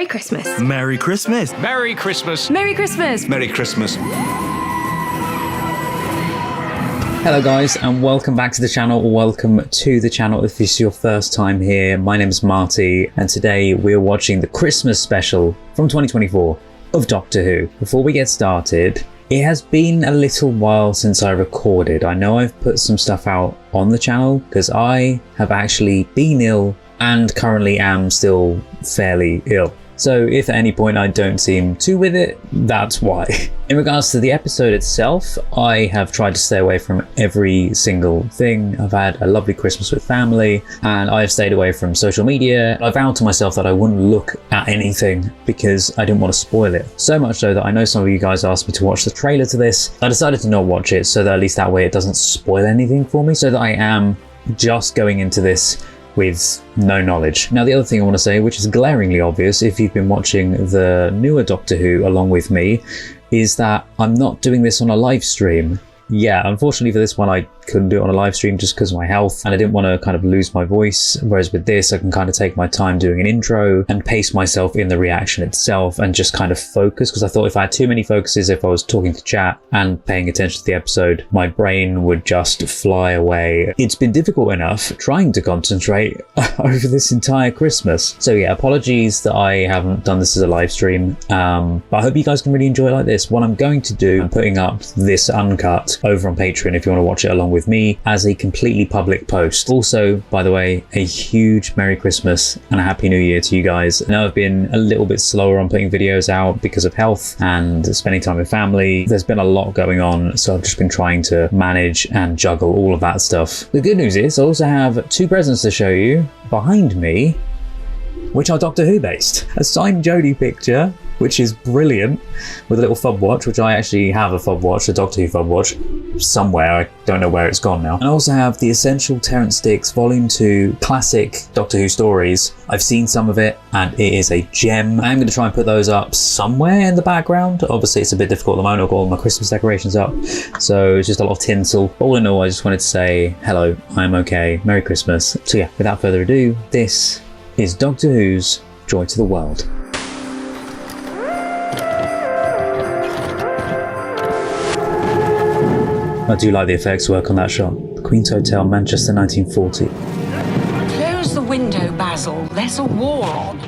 Merry Christmas. Merry Christmas. Merry Christmas. Merry Christmas. Merry Christmas. Hello guys and welcome back to the channel. Welcome to the channel if this is your first time here. My name is Marty and today we're watching the Christmas special from 2024 of Doctor Who. Before we get started, it has been a little while since I recorded. I know I've put some stuff out on the channel because I have actually been ill and currently am still fairly ill. So if at any point I don't seem too with it, that's why. In regards to the episode itself, I have tried to stay away from every single thing. I've had a lovely Christmas with family and I've stayed away from social media. I vowed to myself that I wouldn't look at anything because I didn't want to spoil it. So much so that I know some of you guys asked me to watch the trailer to this. I decided to not watch it so that at least that way it doesn't spoil anything for me, so that I am just going into this with no knowledge. Now the other thing I want to say, which is glaringly obvious if you've been watching the newer Doctor Who along with me, is that I'm not doing this on a live stream. Yeah, unfortunately for this one I couldn't do it on a live stream just because of my health and I didn't want to kind of lose my voice, whereas with this I can kind of take my time doing an intro and pace myself in the reaction itself and just kind of focus, because I thought if I had too many focuses, if I was talking to chat and paying attention to the episode, my brain would just fly away. It's been difficult enough trying to concentrate over this entire Christmas. So yeah, apologies that I haven't done this as a live stream, but I hope you guys can really enjoy it like this. What I'm going to do, I'm putting up this uncut over on Patreon if you want to watch it along with me as a completely public post. Also, by the way, a huge Merry Christmas and a Happy New Year to you guys. I know I've been a little bit slower on putting videos out because of health and spending time with family. There's been a lot going on, so I've just been trying to manage and juggle all of that stuff. The good news is I also have two presents to show you behind me, which are Doctor Who based. A signed Jodie picture, which is brilliant, with a little fob watch, which I actually have a fob watch, a Doctor Who fob watch, somewhere. I don't know where it's gone now. And I also have the Essential Terrance Dicks Volume 2 Classic Doctor Who Stories. I've seen some of it and it is a gem. I'm going to try and put those up somewhere in the background. Obviously it's a bit difficult at the moment. I've got all my Christmas decorations up, so it's just a lot of tinsel. All in all, I just wanted to say hello, I'm okay, Merry Christmas. So yeah, without further ado, this is Doctor Who's Joy to the World. I do like the effects work on that shot. The Queen's Hotel, Manchester, 1940. Close the window, Basil. There's a war on.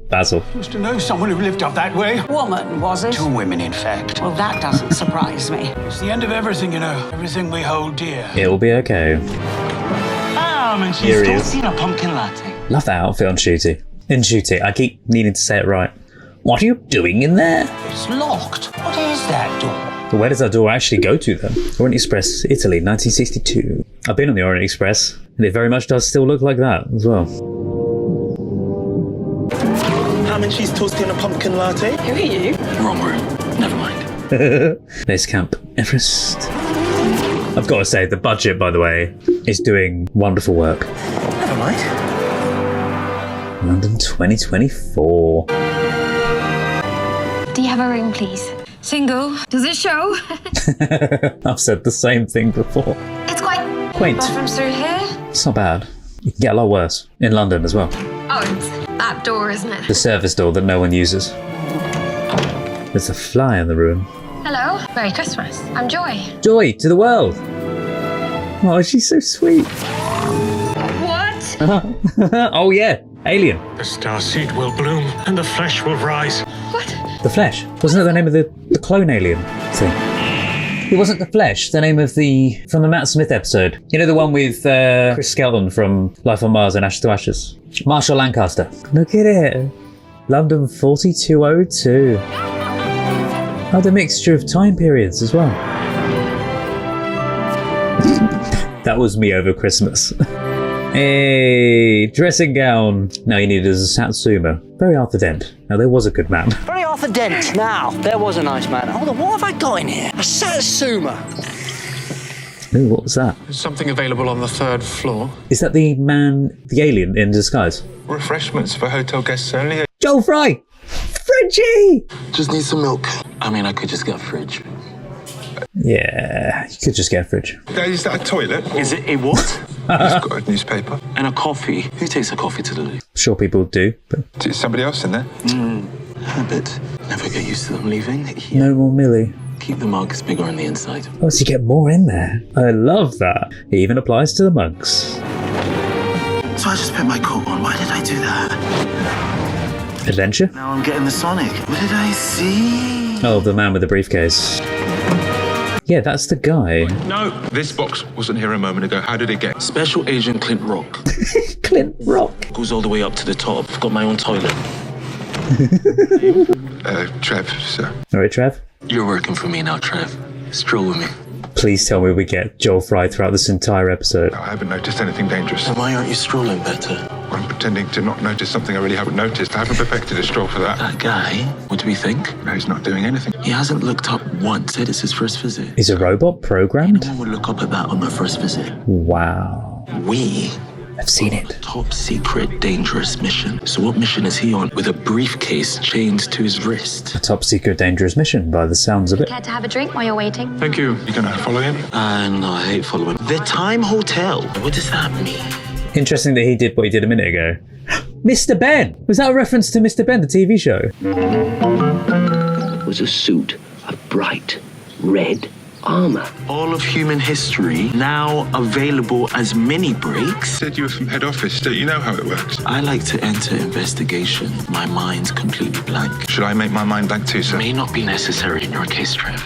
Basil. Used to know someone who lived up that way. Woman, was it? 2 women, in fact. Well, that doesn't surprise me. It's the end of everything, you know. Everything we hold dear. It'll be okay. And she's Here he is. toasting a pumpkin latte. Love that outfit on Shooty. In Shooty, I keep needing to say it right. What are you doing in there? It's locked. What is that door? Where does that door actually go to then? Orient Express, Italy, 1962. I've been on the Orient Express, and it very much does still look like that as well. Ham and cheese toasty and a pumpkin latte. Who are you? Wrong room. Never mind. Base Camp Everest. I've got to say, the budget, by the way, is doing wonderful work. Never mind. London 2024. Do you have a room, please? Single. Does it show? I've said the same thing before. It's quite Quaint. Bathrooms through here. It's not bad. You can get a lot worse. In London as well. Oh, it's that door, isn't it? The service door that no one uses. There's a fly in the room. Hello. Merry Christmas. I'm Joy. Joy to the world. Oh, she's so sweet. What? Oh yeah, Alien. The starseed will bloom and the flesh will rise. What? The Flesh. Wasn't that the name of the clone alien thing? It wasn't The Flesh, the name of from the Matt Smith episode. You know, the one with Chris Skelton from Life on Mars and Ashes to Ashes. Marshall Lancaster. Look at it. London 4202. Oh, the mixture of time periods as well. That was me over Christmas. Hey, dressing gown. Now you need it as a Satsuma. Very Arthur Dent. Now there was a good man. Very Arthur Dent. Now, there was a nice man. Hold on, what have I got in here? A Satsuma. Ooh, what was that? There's something available on the 3rd floor. Is that the alien in disguise? Refreshments for hotel guests only. Joel Fry! Fridgie! Just need some milk. I mean, I could just get a fridge. Yeah, you could just get a fridge. Dad, is that a toilet? Is it a what? He's got a newspaper. And a coffee. Who takes a coffee to the loo? Sure, people do, but Is somebody else in there? Habit. Never get used to them leaving. no more Millie. Keep the mugs bigger on the inside. Oh, so you get more in there. I love that. It even applies to the mugs. So I just put my coat on. Why did I do that? Adventure? Now I'm getting the Sonic. What did I see? Oh, the man with the briefcase. Yeah, that's the guy. No, this box wasn't here a moment ago. How did it get? Special Agent Clint Rock. Clint Rock. Goes all the way up to the top. I've got my own toilet. Trev, sir. All right, Trev. You're working for me now, Trev. Stroll with me. Please tell me we get Joel Fry throughout this entire episode. I haven't noticed anything dangerous. Then why aren't you strolling better? I'm pretending to not notice something I really haven't noticed. I haven't perfected a stroll for that. That guy, what do we think? No, he's not doing anything. He hasn't looked up once. Said it's his first visit. Is a robot programmed? No one would look up at that on their first visit. Wow. We I've seen it. top secret dangerous mission. So what mission is he on with a briefcase chained to his wrist? A top secret dangerous mission by the sounds of it. Care to have a drink while you're waiting? Thank you. You gonna follow him? No, I hate following. The Time Hotel. What does that mean? Interesting that he did what he did a minute ago. Mr. Ben! Was that a reference to Mr. Ben, the TV show? It was a suit of bright red armor. All of human history now available as mini breaks. Said you were from head office. Don't you know how it works? I like to enter investigation. My mind's completely blank. Should I make my mind blank too, sir? May not be necessary in your case, Trev.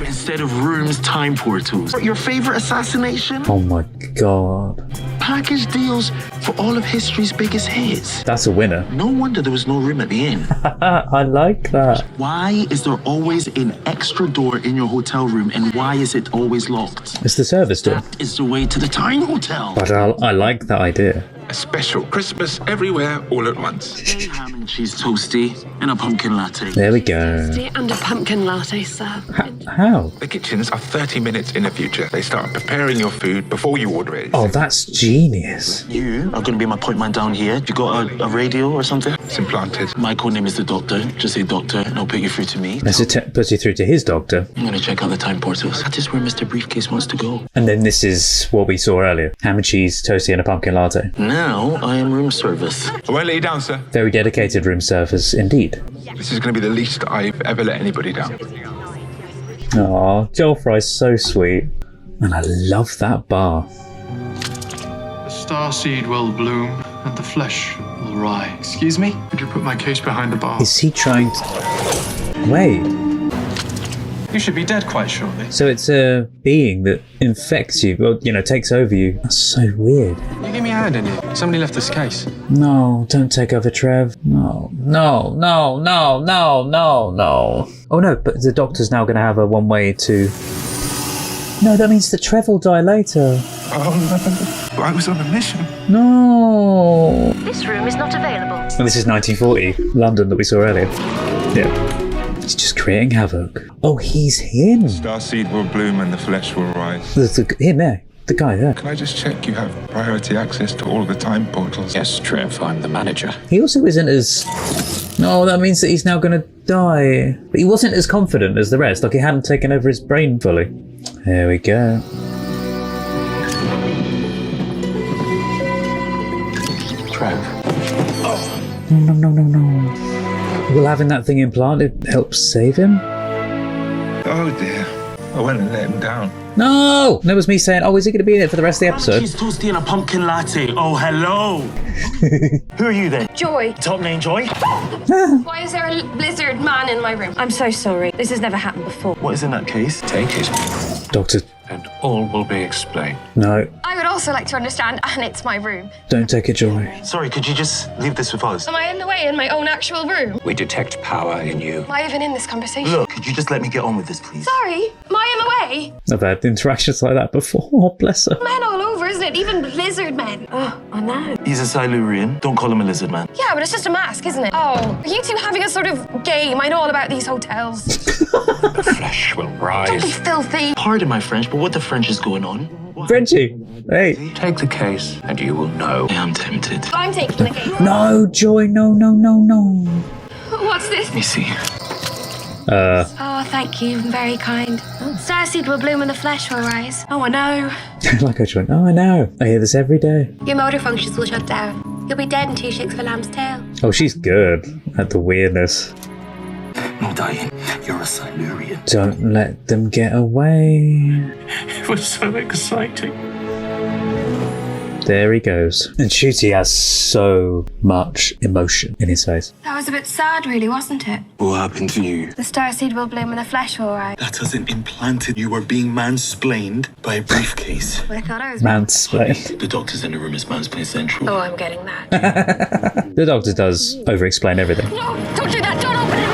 Instead of rooms, time portals. Your favorite assassination? Oh my god. Package deals for all of history's biggest hits. That's a winner. No wonder there was no room at the inn. I like that. Why is there always an extra door in your hotel room, and why is it always locked? It's the service door. That is the way to the Time Hotel. But I like that idea. A special Christmas everywhere all at once. Ham and cheese toasty and a pumpkin latte. There we go. And a pumpkin latte, sir. How? The kitchens are 30 minutes in the future. They start preparing your food before you order it. Oh, that's genius. You are going to be my point man down here. You got a radio or something? It's implanted. My code name is the Doctor. Just say Doctor and I'll put you through to me. As it puts you through to his doctor. I'm going to check out the time portals. That is where Mr. Briefcase wants to go. And then this is what we saw earlier. Ham and cheese, toasty and a pumpkin latte. Now I am room service. I won't let you down, sir. Very dedicated room service indeed. This is going to be the least I've ever let anybody down. Aw, Joel Fry's so sweet. And I love that bar. The starseed will bloom and the flesh will rise. Excuse me? Could you put my case behind the bar? Is he trying to... Wait. You should be dead quite shortly. So it's a being that infects you, well, you know, takes over you. That's so weird. You give me a hand in here. Somebody left this case. No, don't take over, Trev. No. Oh no, but the doctor's now going to have a one-way to... No, that means that Trev will die later. Oh no. I was on a mission. No. This room is not available. And this is 1940, London that we saw earlier. Yeah. He's just creating havoc. Oh, he's him. Starseed will bloom and the flesh will rise. Him there. The guy there. Can I just check you have priority access to all of the time portals? Yes, Trev, I'm the manager. He also isn't as... No, that means that he's now going to die. But he wasn't as confident as the rest, like he hadn't taken over his brain fully. There we go. Trev. No. Will having that thing implanted help save him? Oh dear. I went and let him down. No! That was me saying, oh, is he going to be in it for the rest of the episode? Cheese toasty and a pumpkin latte. Oh, hello. Who are you then? Joy. Top name Joy? Why is there a lizard man in my room? I'm so sorry. This has never happened before. What is in that case? Take it, Doctor, and all will be explained. no. I would also like to understand, and it's my room. Don't take it, Joy. Sorry, could you just leave this with us? Am I in the way in my own actual room? We detect power in you. Am I even in this conversation? Look, could you just let me get on with this, please? Sorry, am I in the way? I've had interactions like that before. Oh, bless her. Men all over, isn't it? Even lizard men. Oh, I know. He's a Silurian. Don't call him a lizard man. Yeah, but it's just a mask, isn't it? Oh, are you two having a sort of game? I know all about these hotels. The flesh will Don't be rise. filthy. Pardon my French, but what the French is going on? Frenchie, hey. Take the case, and you will know. I am tempted. I'm taking the case. No, Joy, no. What's this? Let me see. Oh, thank you. Very kind. Starseed will bloom and the flesh will rise. Oh, I know. Like I went, oh, I know. I hear this every day. Your motor functions will shut down. You'll be dead in 2 shakes of a lamb's tail. Oh, she's good at the weirdness. No dying. You're a Silurian. Don't let them get away. It was so exciting. There he goes. And Shooty has so much emotion in his face. That was a bit sad, really, wasn't it? What happened to you? The starseed will bloom and the flesh will rise. That hasn't implanted. You were being mansplained by a briefcase. I thought I was... Mansplained. The doctor's in the room. It's Mansplain Central. Oh, I'm getting that. The doctor does over-explain everything. No, don't do that. Don't open it.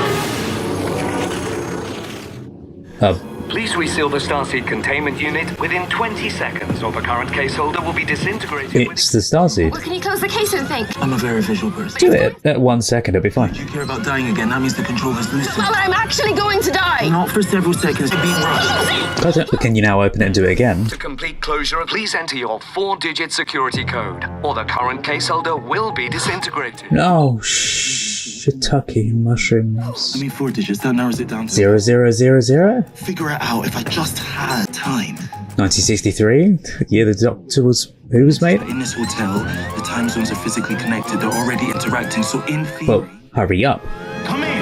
Please reseal the Starseed containment unit within 20 seconds, or the current case holder will be disintegrated. It's the Starseed. Well, can you close the casement thing? I'm a very visual person. Do it. At 1 second, it'll be fine. You care about dying again. That means the controller's loose. Well, I'm actually going to die. Not for several seconds. You're being rushed. Close it. But can you now open it and do it again? To complete closure, please enter your 4-digit security code, or the current case holder will be disintegrated. No, shiitake mushrooms. I mean, 4 digits. That narrows it down to 0000? Figure it out if I just had time. 1963? Yeah, the doctor was... Who was made? In this hotel, the time zones are physically connected. They're already interacting, so in theory... Well, hurry up. Come in!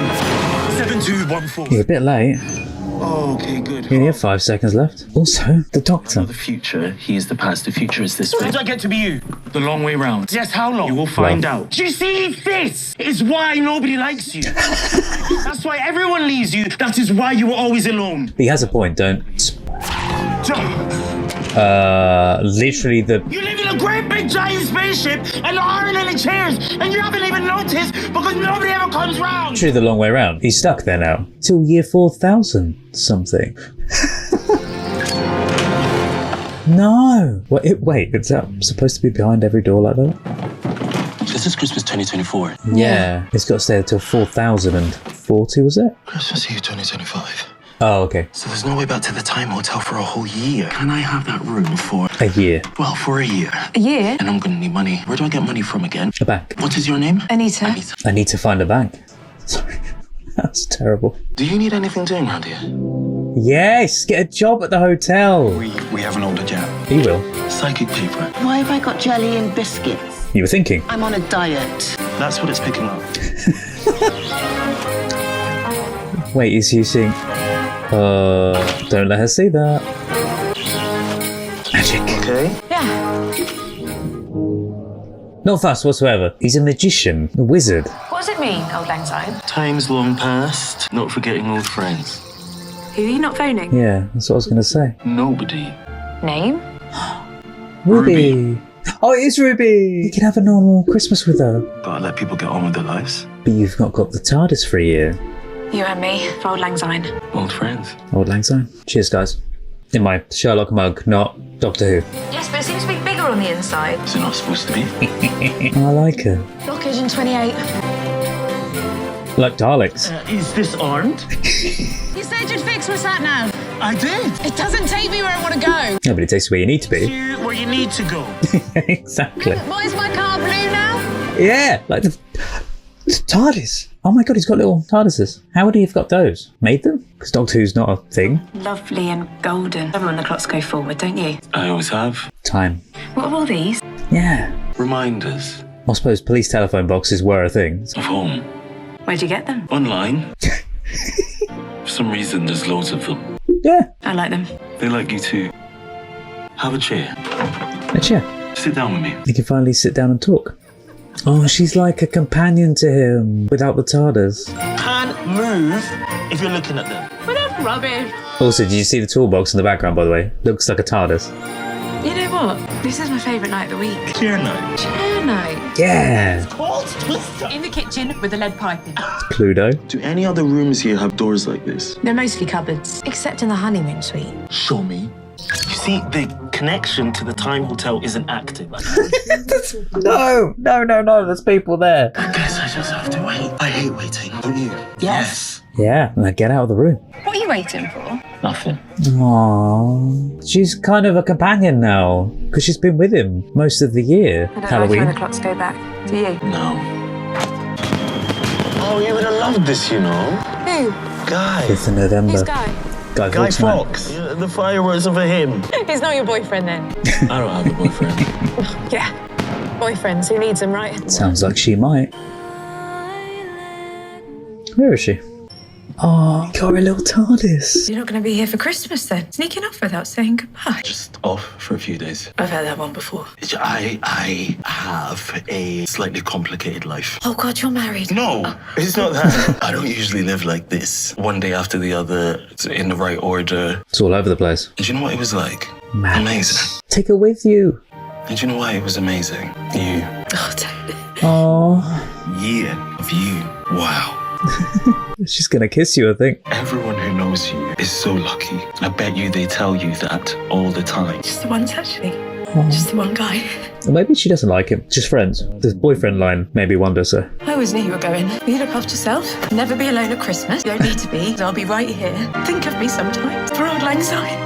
7214. You're a bit late. Oh, okay, good. You only have 5 seconds left. Also, the doctor. The future, he is the past. The future is this way. How do I get to be you? The long way round. Yes, how long? You will find out. Do you see? This is why nobody likes you. That's why everyone leaves you. That is why you were always alone. He has a point, don't... literally the... You live in a great big giant spaceship and there aren't any chairs and you haven't even noticed because nobody ever comes round. Literally the long way around. He's stuck there now. Till year 4000 something. No! Wait, is that supposed to be behind every door like that? This is Christmas 2024. Yeah. It's got to stay until 4040, was it? Christmas Eve 2025. Oh, okay. So there's no way back to the time hotel for a whole year. Can I have that room for... A year. Well, for a year. A year? And I'm gonna need money. Where do I get money from again? A bank. What is your name? Anita. I need to find a bank. Sorry. That's terrible. Do you need anything doing around here? Yes! Get a job at the hotel! We haven't ordered yet. He will. Psychic paper. Why have I got jelly and biscuits? You were thinking. I'm on a diet. That's what it's picking up. Wait, is he seeing... don't let her see that. Magic. Okay. Yeah. Not fast whatsoever. He's a magician, a wizard. What does it mean, old lang syne? Time's long past. Not forgetting old friends. Who are you not phoning? Yeah, that's what I was going to say. Nobody. Name? Ruby. Oh, it is Ruby. You can have a normal Christmas with her. Gotta let people get on with their lives. But you've not got the TARDIS for a year. You and me, for old lang syne. Old friends. Old lang syne. Cheers, guys. In my Sherlock mug, not Doctor Who. Yes, but it seems to be bigger on the inside. Is it not supposed to be? I like her. Blockage in 28. Like Daleks. Is this armed? You said you'd fix my sat nav. I did. It doesn't take me where I want to go. No, but it takes you where you need to be. Where you need to go. Exactly. Why is my car blue now? Yeah, like the TARDIS. Oh my god, he's got little TARDISes. How would he have got those? Made them? Because Doctor Who's not a thing. Lovely and golden. Love when the clocks go forward, don't you? I always have. Time. What are all these? Yeah. Reminders. I suppose police telephone boxes were a thing. Of home. Where'd you get them? Online. For some reason, there's loads of them. Yeah. I like them. They like you too. Have a chair. A chair. Sit down with me. You can finally sit down and talk. Oh, she's like a companion to him without the TARDIS. Can't move if you're looking at them. What a rubbish. Also, did you see the toolbox in the background, by the way? Looks like a TARDIS. You know what? This is my favourite night of the week. Chair night. Chair night. Yeah. Called Twister. In the kitchen with the lead piping. Cluedo. Do any other rooms here have doors like this? They're mostly cupboards. Except in the honeymoon suite. Show me. You see, the connection to the Time Hotel isn't active. No, there's people there. I guess I just have to wait. I hate waiting, don't you? Yes. Yeah, now get out of the room. What are you waiting for? Nothing. Aww. She's kind of a companion now, because she's been with him most of the year. I don't Halloween. like when the clocks go back. Do you? No. Oh, you would have loved this, you know. Who? Guy. 5th of November. Who's Guy? Guy Fawkes. Yeah, the fireworks are for him. He's not your boyfriend then? I don't have a boyfriend. Yeah. Boyfriends, who needs them, right? Sounds like she might. Where is she? Oh, got a little TARDIS. You're not going to be here for Christmas then? Sneaking off without saying goodbye? Just off for a few days. I've had that one before. I have a slightly complicated life. Oh God, you're married. No, it's not that. I don't usually live like this. One day after the other, it's in the right order. It's all over the place. And do you know what it was like? Madness. Amazing. Take her with you. And do you know why it was amazing? You. Oh, don't. Oh. Year of you. Wow. She's gonna kiss you, I think. Everyone who knows you is so lucky. I bet you they tell you that all the time. Just the once, actually. Just the one guy. Or maybe she doesn't like him. Just friends. The boyfriend line maybe wonders her. I always knew you were going. You look after yourself. Never be alone at Christmas. You don't need to be. I'll be right here. Think of me sometimes. For old lang syne.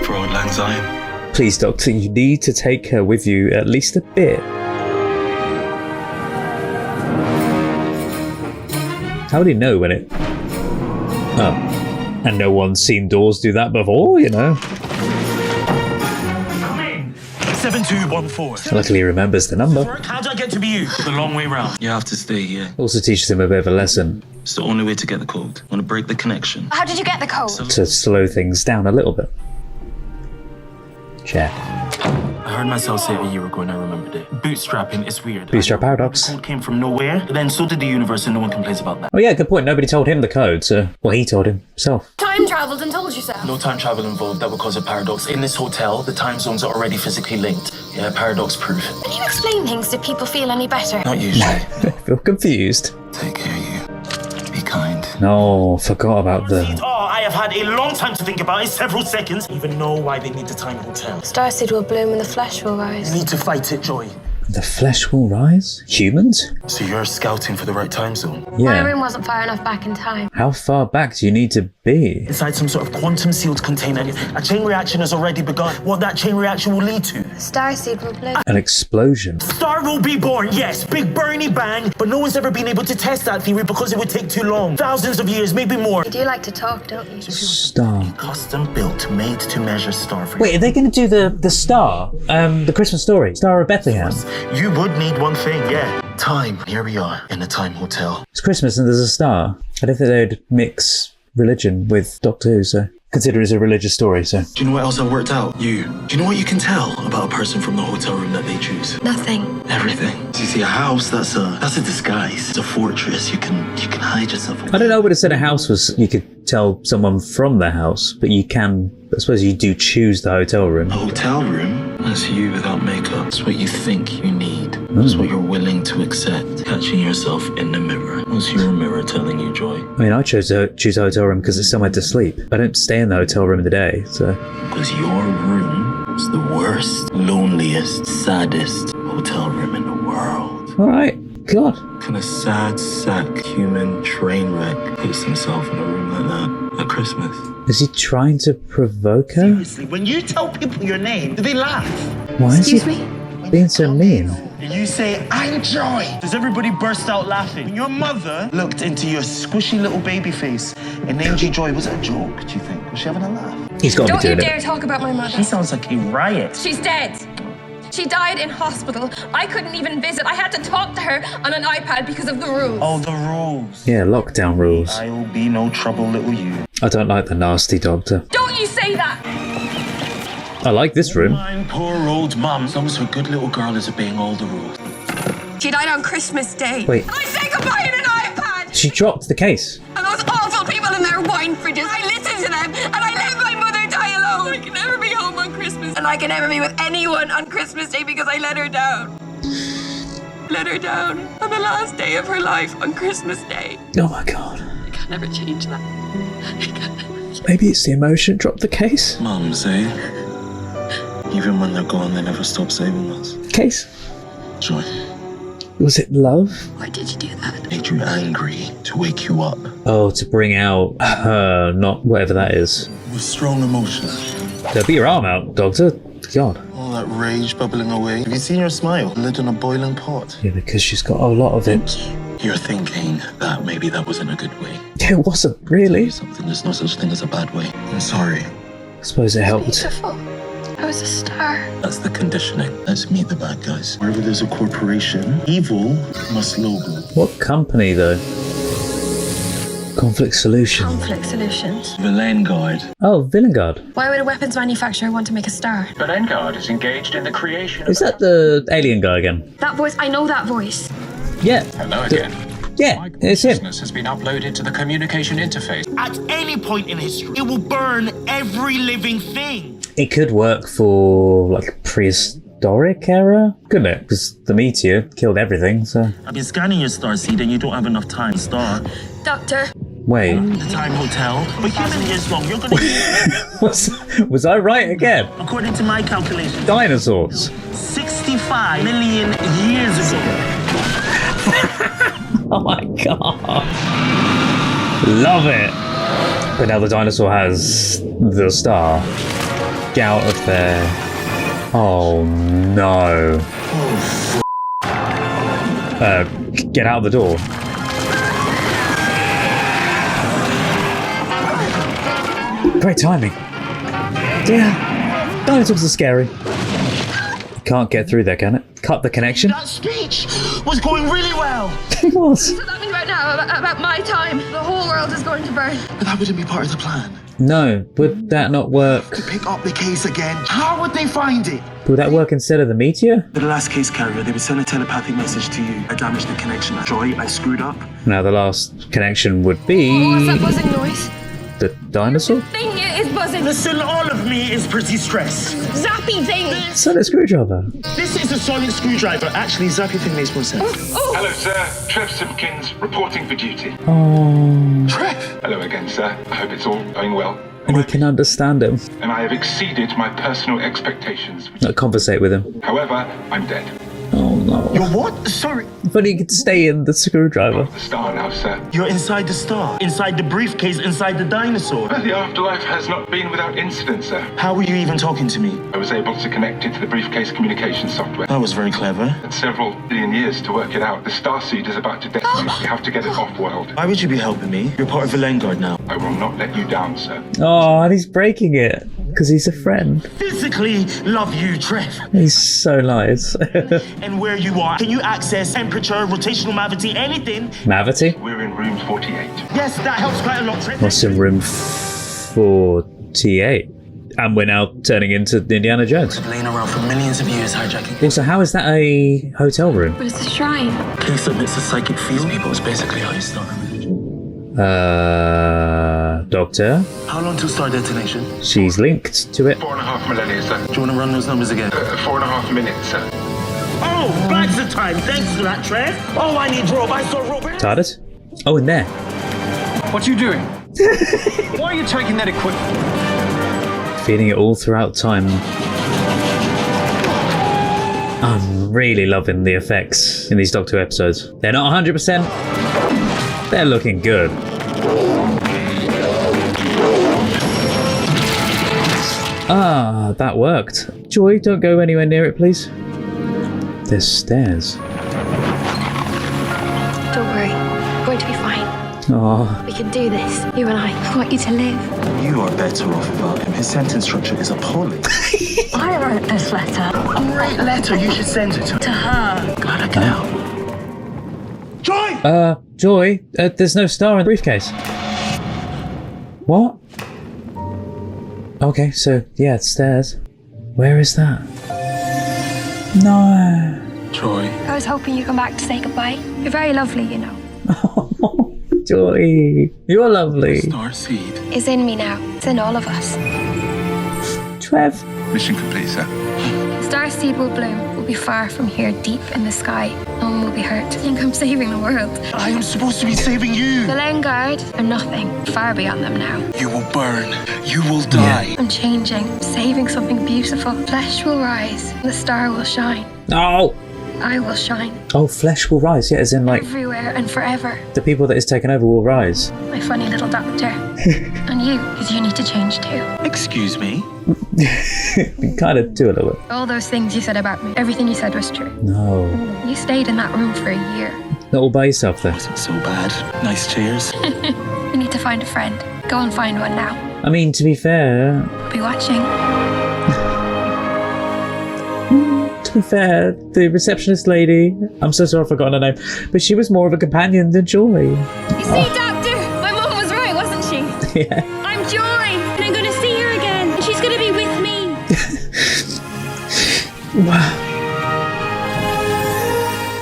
For old lang syne. Please, Doctor, you need to take her with you at least a bit. How would he know when it... Oh. And no one's seen doors do that before, you know. 7214. Luckily he remembers the number. How do I get to be you? The long way round. You have to stay here. Also teaches him a bit of a lesson. It's the only way to get the code. Want to break the connection. How did you get the code? To slow things down a little bit. Chair. I heard myself say it a year ago and I remembered it. Bootstrapping is weird. Bootstrap paradox. The code came from nowhere, but then so did the universe and no one complains about that. Oh yeah, good point. Nobody told him the code, so... Well, he told himself. Time travelled and told you so. No time travel involved, that would cause a paradox. In this hotel, the time zones are already physically linked. Yeah, paradox proof. When you explain things, do people feel any better? Not usually. I feel confused. Take care, you. Be kind. No, forgot about the... I have had a long time to think about it, several seconds. Even know why they need the time hotel. Starseed will bloom and the flesh will rise. You need to fight it, Joy. The flesh will rise? Humans? So you're scouting for the right time zone? My Yeah. room wasn't far enough back in time. How far back do you need to be? Inside some sort of quantum-sealed container. A chain reaction has already begun. What that chain reaction will lead to? Starseed will bloom. An explosion. Star will be born, yes. Big Bernie bang. But no one's ever been able to test that theory because it would take too long. Thousands of years, maybe more. You do like to talk, don't you? Star. Custom built, made to measure star for Wait, are they going to do the star? The Christmas story? Star of Bethlehem? You would need one thing, yeah. Time. Here we are in a time hotel. It's Christmas and there's a star. I don't think they'd mix religion with Doctor Who, so... Consider it's a religious story, so... Do you know what else I worked out? You. Do you know what you can tell about a person from the hotel room that they choose? Nothing. Everything. You see, a house, that's a disguise. It's a fortress. You can hide yourself away. I don't know what it said a house was. You could tell someone from the house, but you can... I suppose you do choose the hotel room. A hotel room? That's you without makeup. It's what you think you need. It's what you're willing to accept. Catching yourself in the mirror. What's your mirror telling you, Joy? I mean, I chose to choose a hotel room because it's somewhere to sleep. I don't stay in the hotel room in the day, so... Because your room is the worst, loneliest, saddest hotel room in the world. Alright, God. Can a sad sack human train wreck puts himself in a room like that at Christmas? Is he trying to provoke her? Seriously, when you tell people your name, do they laugh? Why is he being so mean? You say, I'm Joy. Does everybody burst out laughing? When your mother looked into your squishy little baby face and named you Joy, was it a joke, do you think? Was she having a laugh? He's got to be Don't you doing dare it. talk about my mother. She sounds like a riot. She's dead. She died in hospital. I couldn't even visit. I had to talk to her on an iPad because of the rules. Oh, the rules. Yeah, lockdown rules. I'll be no trouble, little you. I don't like the nasty doctor. Don't you say that! I like this room. Mine, poor old mum. As long as her good little girl is obeying all the rules. She died on Christmas Day. Wait. And I said goodbye in an iPad! She dropped the case. And those awful people in their wine fridges. I listened to them and I let my mother die alone. I can never be home on Christmas. And I can never be with anyone on Christmas Day because I let her down. Let her down on the last day of her life on Christmas Day. Oh my God. I can never change that. I can never. Maybe it's the emotion. Drop the case. Mums, eh? Even when they're gone, they never stop saving us. Case. Joy. Was it love? Why did you do that? Made you angry to wake you up. Oh, to bring out her, not whatever that is. With strong emotions. Don't beat your arm out, Doctor. God. All that rage bubbling away. Have you seen your smile? Lid in a boiling pot. Yeah, because she's got a lot of it. You're thinking that maybe that wasn't a good way. It wasn't really. Something, there's no such thing as a bad way. I'm sorry. I suppose it helped. Beautiful. I was a star. That's the conditioning. Let's meet the bad guys. Wherever there's a corporation, evil must logo. What company though? Conflict Solutions. Conflict Solutions. Vanguard. Oh, Vanguard. Why would a weapons manufacturer want to make a star? Vanguard is engaged in the creation Is that the alien guy again? That voice, I know that voice. Yeah. Hello again. Yeah, it's him. Consciousness has been uploaded to the communication interface. At any point in history, it will burn every living thing. It could work for like prehistoric era, couldn't it? Because the meteor killed everything, so. I've been scanning your star seed and you don't have enough time. Star. Doctor. Wait. The Time Hotel. But human years long, you're gonna was I right again? According to my calculations. Dinosaurs. 65 million years ago. Oh my god. Love it. But now the dinosaur has the star. Get out of there. Oh no. Get out of the door. Great timing. Yeah. Dinosaurs are scary. Can't get through there, can it? Cut the connection? That speech was going really well. It was. So that means right now, about my time, the whole world is going to burn. But that wouldn't be part of the plan. No, would that not work? To pick up the case again. How would they find it? Would that work instead of the meteor? The last case carrier, they would send a telepathic message to you. I damaged the connection. Joy, I screwed up. Now the last connection would be... What's that buzzing noise? The dinosaur? Thing is buzzing. Listen, all of me is pretty stressed. Zappy thing. Sonic screwdriver. This is a sonic screwdriver. Actually, zappy thing makes more sense. Oh. Hello, sir. Trev Simpkins, reporting for duty. Oh. Trev! Hello again, sir. I hope it's all going well. And he can understand him. And I have exceeded my personal expectations. Not conversate with him. However, I'm dead. Oh no. You're what? Sorry. But he could stay in the screwdriver. The star now, sir. You're inside the star. Inside the briefcase, inside the dinosaur. But the afterlife has not been without incident, sir. How were you even talking to me? I was able to connect it to the briefcase communication software. That was very clever. It had several billion years to work it out. The starseed is about to detonate. You have to get it off-world. Why would you be helping me? You're part of the Vanguard now. I will not let you down, sir. Oh, and he's breaking it. Because he's a friend. Physically love you, Trev. He's so nice. And where you are, can you access temperature, rotational gravity, anything? Mavity? We're in room 48. Yes, that helps quite a lot, Trev. What's in room 48? And we're now turning into Indiana Jones. Laying around for millions of years hijacking. Also, how is that a hotel room? But it's a shrine. Case admits a psychic field. People is basically how you start a religion. Doctor? How long till star detonation? She's linked to it. 4.5 millennia, sir. Do you want to run those numbers again? 4.5 minutes, sir. Oh, bags of time. Thanks for that, Trev. Oh, I need rope. I saw rope. TARDIS? Oh, in there. What are you doing? Why are you taking that equipment? Feeling it all throughout time. I'm really loving the effects in these Doctor Who episodes. They're not 100%. They're looking good. Ah, that worked. Joy, don't go anywhere near it, please. There's stairs. Don't worry. We're going to be fine. Oh, We can do this. You and I want you to live. You are better off without him. His sentence structure is appalling. I wrote this letter Great letter. You should send it to her. Glad I can help. Joy! Joy, there's no star in the briefcase. What? Okay, so, yeah, it's stairs. Where is that? No. Joy. I was hoping you'd come back to say goodbye. You're very lovely, you know. Joy, you're lovely. Starseed. It's in me now. It's in all of us. Trev. Mission complete, sir. Starseed will bloom. We'll be far from here, deep in the sky. No one will be hurt. I think I'm saving the world. I am supposed to be saving you. The Vanguard are nothing. Far beyond them now. You will burn. You will die. I'm changing. Saving something beautiful. Flesh will rise. The star will shine. Oh! I will shine. Oh, flesh will rise, yeah, as in like Everywhere and forever. the people that is taken over will rise. My funny little doctor. And you, because you need to change too. Excuse me? You kind of do a little bit. All those things you said about me, everything you said was true. No. You stayed in that room for a year. Not all by yourself then? Wasn't so bad. Nice cheers. You need to find a friend. Go and find one now. I mean, to be fair... I'll be watching. To be fair, the receptionist lady, I'm so sorry I've forgotten her name, but she was more of a companion than Joy. You see, Doctor? My mum was right, wasn't she? Yeah. I'm Joy, and I'm going to see her again, and she's going to be with me. Wow.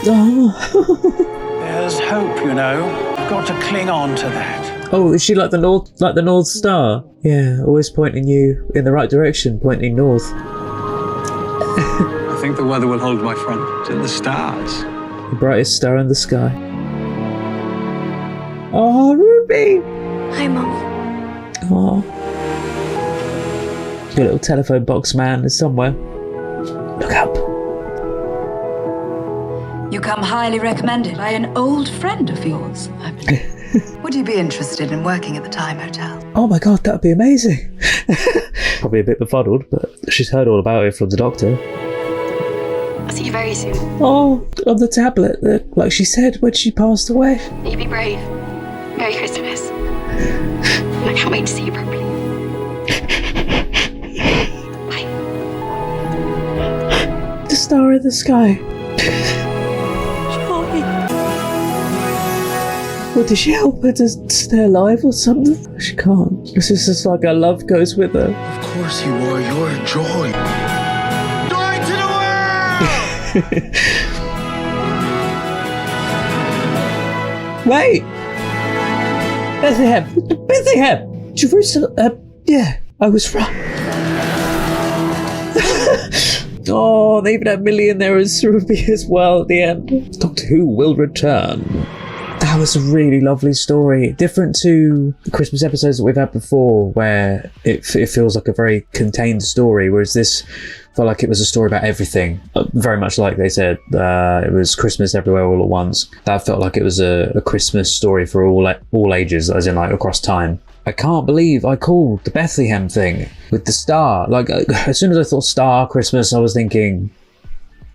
Oh. There's hope, you know. You've got to cling on to that. Oh, is she like the North Star? Yeah, always pointing you in the right direction, pointing north. I think the weather will hold, my friend. It's in the stars. The brightest star in the sky. Oh, Ruby! Hi, Mum. Oh. Your little telephone box man is somewhere. Look up. You come highly recommended by an old friend of yours, I believe. Would you be interested in working at the Time Hotel? Oh my god, that'd be amazing. Probably a bit befuddled, but she's heard all about it from the doctor. I'll see you very soon. Oh, on the tablet, like she said when she passed away. You be brave. Merry Christmas. I can't wait to see you properly. Bye. The star in the sky. Well, did she help her to stay alive or something? She can't. It's just like her love goes with her. Of course you are. You're Joy. Joy to the world! Wait! Bethlehem! Jerusalem! Yeah, I was right. Oh, they even had millionaires Ruby as well at the end. Doctor Who will return. That was a really lovely story. Different to the Christmas episodes that we've had before, where it feels like a very contained story, whereas this felt like it was a story about everything. Very much like they said, it was Christmas everywhere all at once. That felt like it was a Christmas story for all ages, as in like across time. I can't believe I called the Bethlehem thing with the star. Like, as soon as I thought star Christmas, I was thinking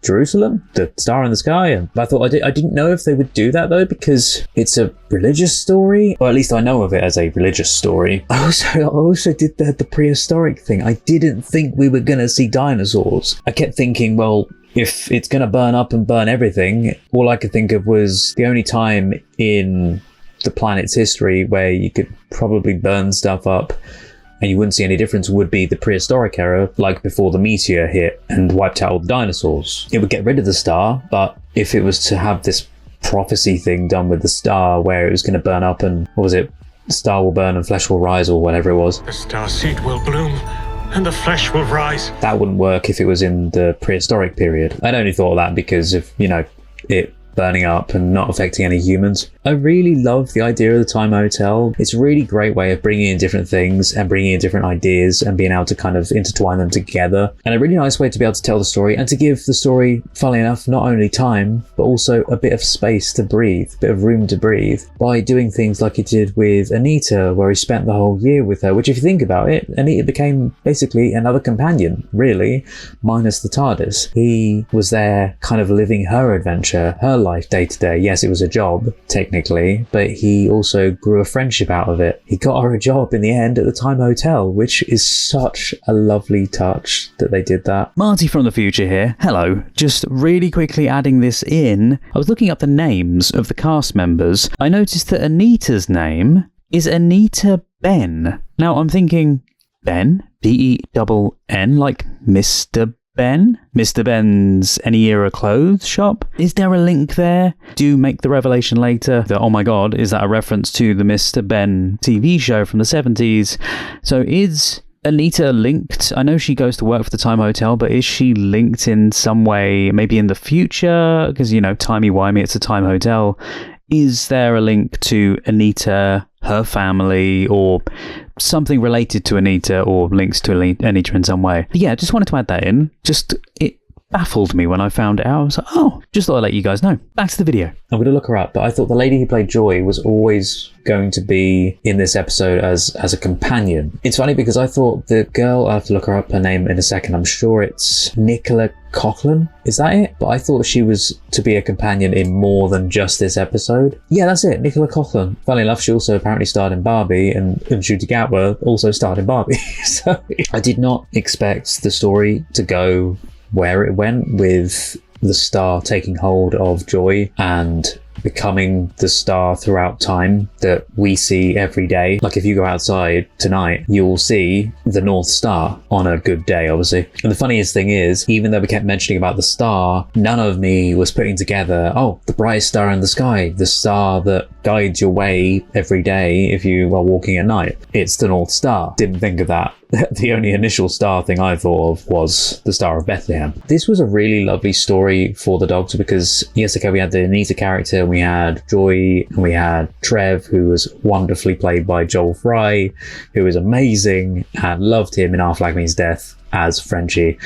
Jerusalem, the star in the sky, and I thought I didn't know if they would do that though, because it's a religious story, or at least I know of it as a religious story. I also did the prehistoric thing. I didn't think we were gonna see dinosaurs. I kept thinking, well, if it's gonna burn up and burn everything, all I could think of was the only time in the planet's history where you could probably burn stuff up and you wouldn't see any difference would be the prehistoric era, like before the meteor hit and wiped out all the dinosaurs. It would get rid of the star, but if it was to have this prophecy thing done with the star where it was going to burn up and, what was it, the star will burn and flesh will rise, or whatever it was. The starseed will bloom and the flesh will rise. That wouldn't work if it was in the prehistoric period. I'd only thought of that because of, you know, it burning up and not affecting any humans. I really love the idea of the Time Hotel. It's a really great way of bringing in different things and bringing in different ideas and being able to kind of intertwine them together. And a really nice way to be able to tell the story and to give the story, funnily enough, not only time, but also a bit of space to breathe, a bit of room to breathe, by doing things like he did with Anita, where he spent the whole year with her, which if you think about it, Anita became basically another companion, really, minus the TARDIS. He was there kind of living her adventure, her life day to day. Yes, it was a job, technically, but he also grew a friendship out of it. He got her a job in the end at the Time Hotel, which is such a lovely touch that they did that. Marty from the future here. Hello. Just really quickly adding this in, I was looking up the names of the cast members. I noticed that Anita's name is Anita Ben. Now I'm thinking, Ben? B-E-N, like Mr. Ben? Mr. Ben's Any Era Clothes shop? Is there a link there? Do make the revelation later that, oh my god, is that a reference to the Mr. Ben TV show from the 70s? So is Anita linked? I know she goes to work for the Time Hotel, but is she linked in some way, maybe in the future? Because, you know, timey-wimey, it's a Time Hotel. Is there a link to Anita, her family, or something related to Anita, or links to Anita in some way? But yeah, just wanted to add that in. Just, it baffled me when I found it out. I was like, oh, just thought I'd let you guys know. Back to the video. I'm going to look her up, but I thought the lady who played Joy was always going to be in this episode as a companion. It's funny because I thought the girl, I'll have to look her up, her name in a second, I'm sure it's Nicola Coughlan, is that it? But I thought she was to be a companion in more than just this episode. Yeah, that's it, Nicola Coughlan. Funnily enough, she also apparently starred in Barbie, and Ncuti Gatwa also starred in Barbie. So I did not expect the story to go where it went, with the star taking hold of Joy and becoming the star throughout time that we see every day. Like if you go outside tonight, you'll see the North Star on a good day, obviously. And the funniest thing is, even though we kept mentioning about the star, none of me was putting together, oh, the brightest star in the sky, the star that guides your way every day if you are walking at night. It's the North Star. Didn't think of that. The only initial star thing I thought of was the Star of Bethlehem. This was a really lovely story for the Doctor because, yes, okay, we had the Anita character, we had Joy, and we had Trev, who was wonderfully played by Joel Fry, who was amazing, and loved him in Our Flag Means Death as Frenchie,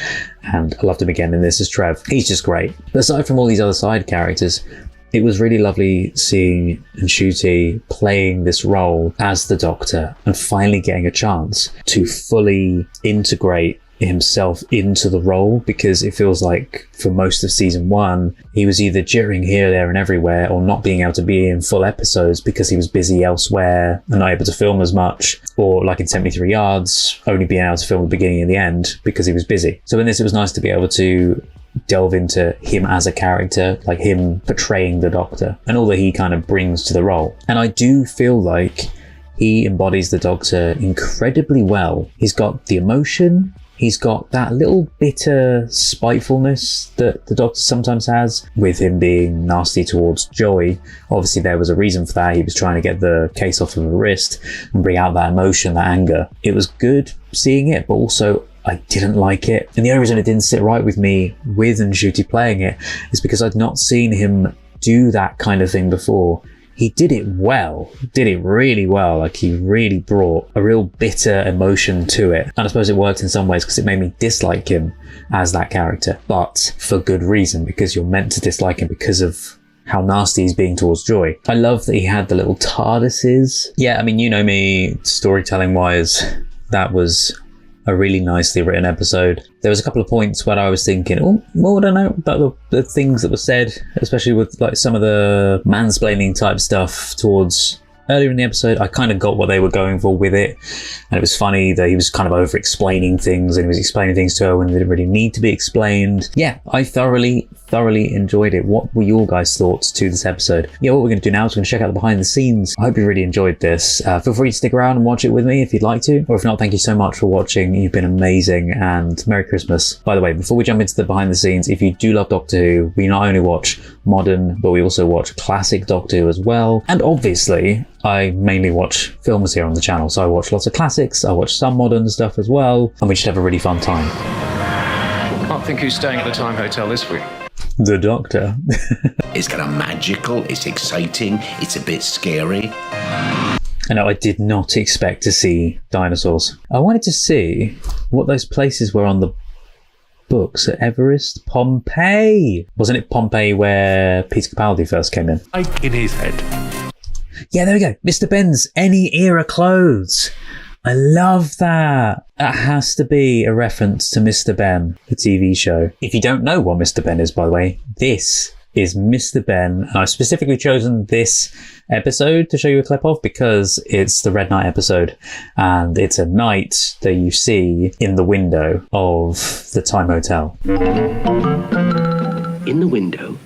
and I loved him again in this as Trev. He's just great. But aside from all these other side characters, it was really lovely seeing Ncuti playing this role as the Doctor and finally getting a chance to fully integrate himself into the role, because it feels like for most of season 1 he was either jittering here, there and everywhere, or not being able to be in full episodes because he was busy elsewhere and not able to film as much, or like in 73 Yards only being able to film the beginning and the end because he was busy. So in this it was nice to be able to delve into him as a character, like him portraying the Doctor and all that he kind of brings to the role. And I do feel like he embodies the Doctor incredibly well. He's got the emotion, he's got that little bitter spitefulness that the Doctor sometimes has, with him being nasty towards Joy. Obviously there was a reason for that. He was trying to get the case off of her wrist and bring out that emotion, that anger. It was good seeing it, but also I didn't like it. And the only reason it didn't sit right with me with Ncuti playing it is because I'd not seen him do that kind of thing before. He did it well, did it really well. Like he really brought a real bitter emotion to it. And I suppose it worked in some ways because it made me dislike him as that character, but for good reason, because you're meant to dislike him because of how nasty he's being towards Joy. I love that he had the little TARDISes. Yeah, I mean, you know me, storytelling wise, that was a really nicely written episode. There was a couple of points where I was thinking, oh, well, I don't know about the things that were said, especially with like some of the mansplaining type stuff towards earlier in the episode. I kind of got what they were going for with it, and it was funny that he was kind of over explaining things, and he was explaining things to her when they didn't really need to be explained. Yeah, I thoroughly enjoyed it. What were your guys' thoughts to this episode? Yeah, what we're going to do now is we're going to check out the behind the scenes. I hope you really enjoyed this. Feel free to stick around and watch it with me if you'd like to, or if not, thank you so much for watching. You've been amazing, and Merry Christmas. By the way, before we jump into the behind the scenes, if you do love Doctor Who, we not only watch modern, but we also watch classic Doctor Who as well. And obviously, I mainly watch films here on the channel, so I watch lots of classics, I watch some modern stuff as well, and we should have a really fun time. Can't think who's staying at the Time Hotel this week. The Doctor. It's kind of magical, it's exciting, it's a bit scary. I know, I did not expect to see dinosaurs. I wanted to see what those places were on the books at Everest. Pompeii! Wasn't it Pompeii where Peter Capaldi first came in? In his head. Yeah, there we go. Mr. Ben's Any Era Clothes. I love that. That has to be a reference to Mr. Ben, the TV show. If you don't know what Mr. Ben is, by the way, this is Mr. Ben. And I've specifically chosen this episode to show you a clip of because it's the Red Night episode. And it's a night that you see in the window of the Time Hotel. In the window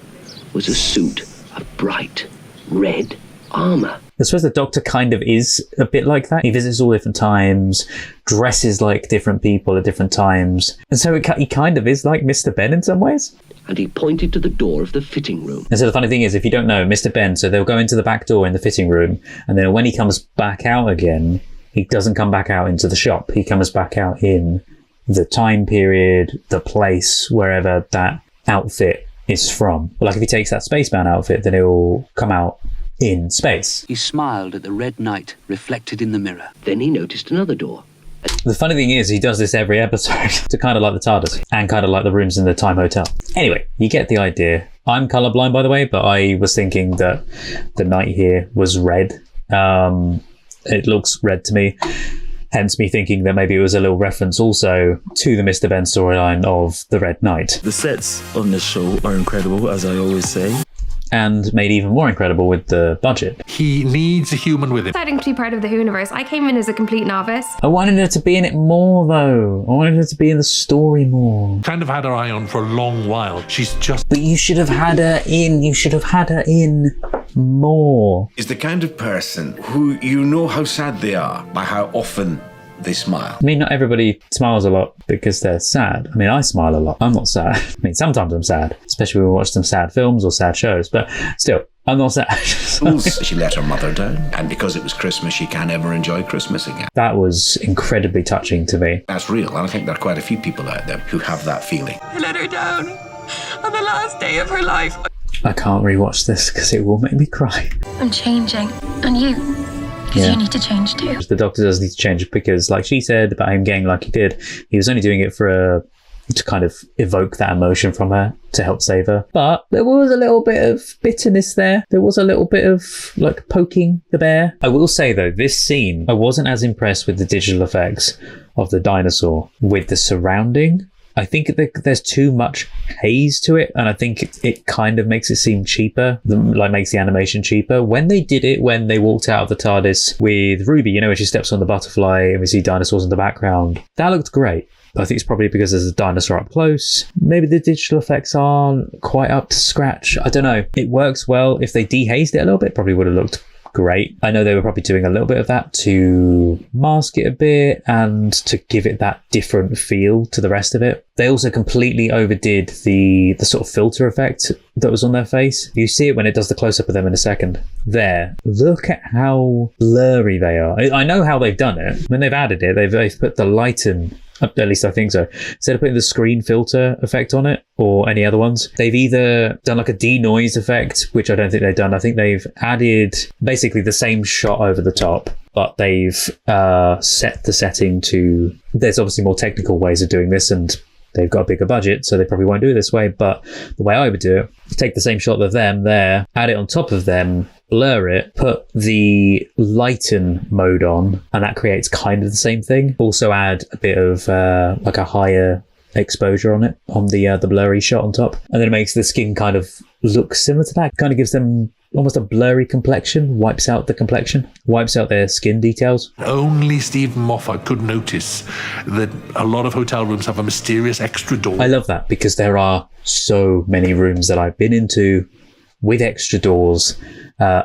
was a suit of bright red armour. I suppose the Doctor kind of is a bit like that. He visits all different times, dresses like different people at different times. And so he kind of is like Mr. Ben in some ways. And he pointed to the door of the fitting room. And so the funny thing is, if you don't know, Mr. Ben, so they'll go into the back door in the fitting room, and then when he comes back out again, he doesn't come back out into the shop. He comes back out in the time period, the place, wherever that outfit is from. Like if he takes that spaceman outfit, then he'll come out in space. He smiled at the red night reflected in the mirror. Then he noticed another door. The funny thing is, he does this every episode to kind of like the TARDIS and kind of like the rooms in the Time Hotel. Anyway, you get the idea. I'm colorblind, by the way, but I was thinking that the night here was red. It looks red to me. Hence me thinking that maybe it was a little reference also to the Mr. Ben storyline of The Red Knight. The sets on this show are incredible, as I always say. And made even more incredible with the budget. He needs a human with him. Exciting to be part of the Whoniverse. I came in as a complete novice. I wanted her to be in it more, though. I wanted her to be in the story more. Kind of had her eye on for a long while. She's just... But you should have had her in. You should have had her in more. Is the kind of person who you know how sad they are by how often they smile. I mean, not everybody smiles a lot because they're sad. I mean, I smile a lot. I'm not sad. I mean, sometimes I'm sad, especially when we watch some sad films or sad shows, but still, I'm not sad. She let her mother down, and because it was Christmas, she can't ever enjoy Christmas again. That was incredibly touching to me. That's real, and I think there are quite a few people out there who have that feeling. I let her down on the last day of her life. I can't rewatch this because it will make me cry. I'm changing, and you... Because you need to change too. The Doctor does need to change because, like she said about him getting like he did, he was only doing it for to kind of evoke that emotion from her to help save her. But there was a little bit of bitterness there. There was a little bit of like poking the bear. I will say though, this scene, I wasn't as impressed with the digital effects of the dinosaur with the surrounding. I think there's too much haze to it, and I think it kind of makes it seem cheaper, like makes the animation cheaper. When they did it, when they walked out of the TARDIS with Ruby, you know, when she steps on the butterfly and we see dinosaurs in the background, that looked great. I think it's probably because there's a dinosaur up close. Maybe the digital effects aren't quite up to scratch. I don't know. It works well. If they dehazed it a little bit, it probably would have looked great. I know they were probably doing a little bit of that to mask it a bit and to give it that different feel to the rest of it. They also completely overdid the sort of filter effect that was on their face. You see it when it does the close-up of them in a second. There. Look at how blurry they are. I know how they've done it. When they've added it, they've put the lighten, at least I think so. Instead of putting the screen filter effect on it or any other ones, they've either done like a denoise effect, which I don't think they've done. I think they've added basically the same shot over the top, but they've set the setting to... There's obviously more technical ways of doing this, and they've got a bigger budget, so they probably won't do it this way. But the way I would do it, take the same shot of them there, add it on top of them, blur it, put the lighten mode on, and that creates kind of the same thing. Also add a bit of like a higher exposure on it, on the blurry shot on top, and then it makes the skin kind of look similar to that. Kind of gives them almost a blurry complexion, wipes out the complexion, wipes out their skin details. Only Stephen Moffat could notice that a lot of hotel rooms have a mysterious extra door. I love that because there are so many rooms that I've been into with extra doors.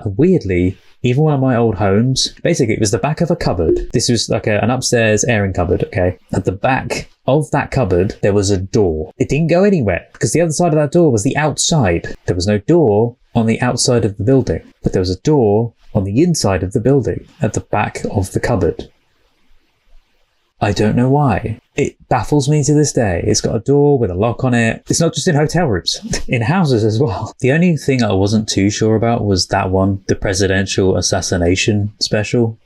Weirdly, even one of my old homes, basically it was the back of a cupboard. This was like an upstairs airing cupboard, okay? At the back of that cupboard, there was a door. It didn't go anywhere because the other side of that door was the outside. There was no door on the outside of the building, but there was a door on the inside of the building at the back of the cupboard. I don't know why. It baffles me to this day. It's got a door with a lock on it. It's not just in hotel rooms, in houses as well. The only thing I wasn't too sure about was that one, the presidential assassination special.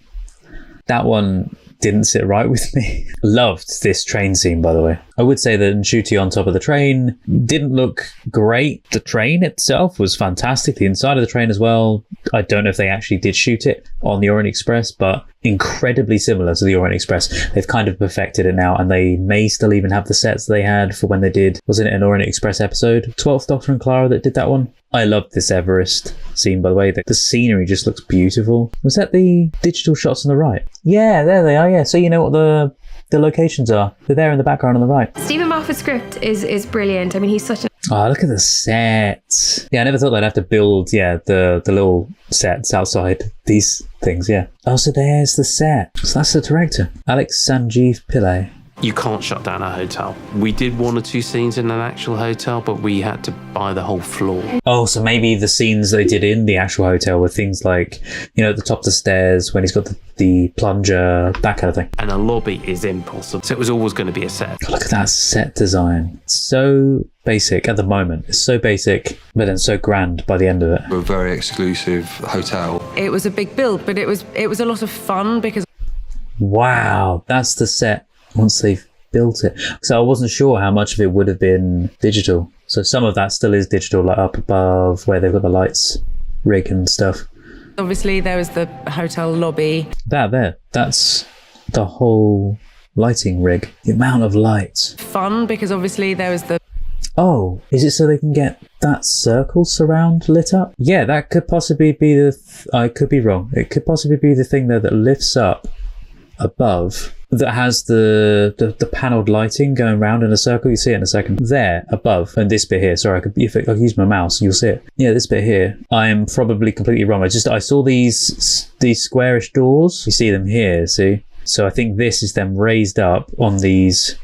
That one didn't sit right with me. Loved this train scene, by the way. I would say that Ncuti on top of the train didn't look great. The train itself was fantastic. The inside of the train as well. I don't know if they actually did shoot it on the Orient Express, but incredibly similar to the Orient Express. They've kind of perfected it now, and they may still even have the sets they had for when they did, wasn't it an Orient Express episode? 12th Doctor and Clara that did that one. I loved this Everest scene, by the way. The scenery just looks beautiful. Was that the digital shots on the right? Yeah, there they are, yeah. So you know what the locations are. They're there in the background on the right. Stephen Moffat's script is brilliant. I mean, he's such an... Oh, look at the sets. Yeah, I never thought they'd have to build, the little sets outside these things, yeah. Oh, so there's the set. So that's the director. Alex Sanjeev Pillai. You can't shut down a hotel. We did 1 or 2 scenes in an actual hotel, but we had to buy the whole floor. Oh, so maybe the scenes they did in the actual hotel were things like, at the top of the stairs when he's got the plunger, that kind of thing. And a lobby is impossible. So it was always going to be a set. God, look at that set design. So basic at the moment. It's so basic, but then so grand by the end of it. A very exclusive hotel. It was a big build, but it was a lot of fun because Wow, that's the set once they've built it. So I wasn't sure how much of it would have been digital. So some of that still is digital, like up above where they've got the lights rig and stuff. Obviously, there was the hotel lobby. That's the whole lighting rig. The amount of lights. Fun, because obviously there was the... Oh, is it so they can get that circle surround lit up? Yeah, that could possibly be the... I could be wrong. It could possibly be the thing there that lifts up above, that has the panelled lighting going round in a circle. You see it in a second. There, above, and this bit here. Sorry, if I use my mouse, you'll see it. Yeah, this bit here. I am probably completely wrong. I saw these squarish doors. You see them here, see? So I think this is them raised up on these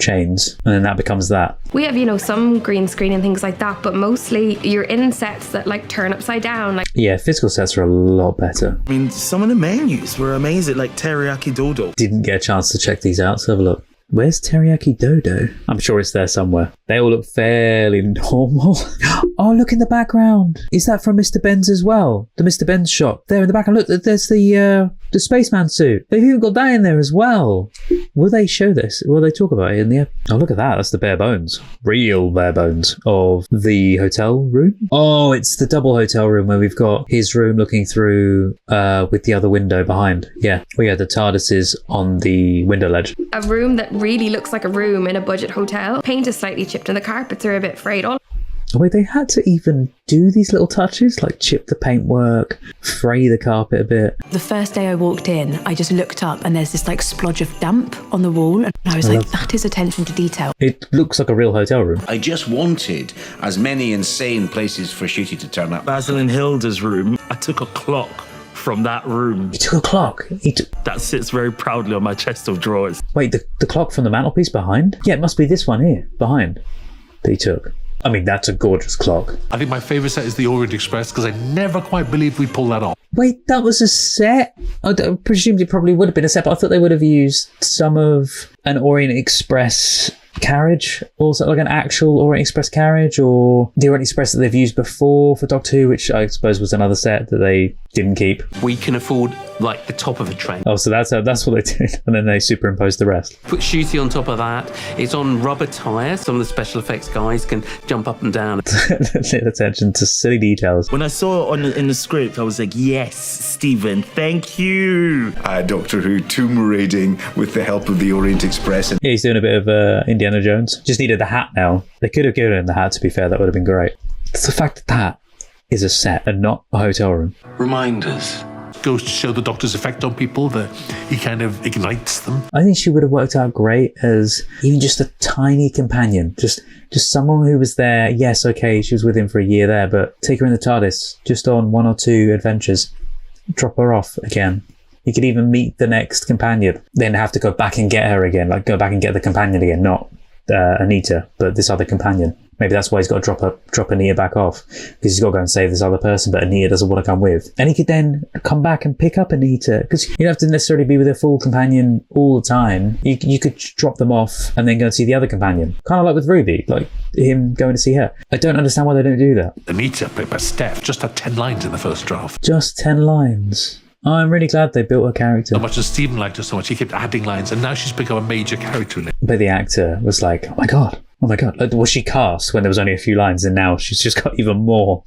chains, and then that becomes that. We have, you know, some green screen and things like that, but mostly you're in sets that like turn upside down. Like, yeah, physical sets are a lot better. I mean, some of the menus were amazing, like teriyaki dodo. Didn't get a chance to check these out, so have a look. Where's teriyaki dodo? I'm sure it's there somewhere. They all look fairly normal. Oh, look in the background. Is that from Mr. Ben's as well? The Mr. Ben's shop. There in the background. Look, there's the spaceman suit. They've even got that in there as well. Will they show this? Will they talk about it in the... Oh, look at that. That's the bare bones. Real bare bones of the hotel room. Oh, it's the double hotel room where we've got his room looking through with the other window behind. Yeah. We had the TARDISes on the window ledge. a room that really looks like a room in a budget hotel. Paint is slightly chipped and the carpets are a bit frayed. Wait, they had to even do these little touches, like chip the paintwork, fray the carpet a bit. The first day I walked in, I just looked up and there's this like splodge of damp on the wall, and I was like, that is attention to detail. It looks like a real hotel room. I just wanted as many insane places for Shooty to turn up. Basil and Hilda's room, I took a clock from that room. You took a clock? That sits very proudly on my chest of drawers. Wait, the clock from the mantelpiece behind? Yeah, it must be this one here, behind, that he took. I mean, that's a gorgeous clock. I think my favourite set is the Orient Express, because I never quite believed we pulled that off. Wait, that was a set? I presumed it probably would have been a set, but I thought they would have used some of an Orient Express carriage, or like an actual Orient Express carriage, or the Orient Express that they've used before for Doctor Who, which I suppose was another set that they didn't keep. We can afford like the top of a train. Oh, so that's what they did, and then they superimposed the rest. Put Shooty on top of that. It's on rubber tyres. Some of the special effects guys can jump up and down. Attention to silly details. When I saw it in the script, I was like, yes, Stephen, thank you. Doctor Who tomb raiding with the help of the Orient Express. Yeah, he's doing a bit of Indiana Jones. Just needed the hat now. They could have given him the hat, to be fair. That would have been great. It's the fact that that is a set and not a hotel room. Reminders. Goes to show the Doctor's effect on people, that he kind of ignites them. I think she would have worked out great as even just a tiny companion. Just someone who was there. Yes, okay, she was with him for a year there, but take her in the TARDIS, just on 1 or 2 adventures. Drop her off again. You could even meet the next companion. Then have to go back and get her again. Like, go back and get the companion again. Not Anita, but this other companion. Maybe that's why he's got to drop Anita back off, because he's got to go and save this other person, but Anita doesn't want to come with. And he could then come back and pick up Anita, because you don't have to necessarily be with a full companion all the time. You could drop them off and then go and see the other companion. Kind of like with Ruby, like him going to see her. I don't understand why they don't do that. Anita, played by Steph, just had 10 lines in the first draft. Just 10 lines. I'm really glad they built her character. So much as Stephen liked her so much, he kept adding lines, and now she's become a major character in it. But the actor was like, oh my god. Was she cast when there was only a few lines, and now she's just got even more,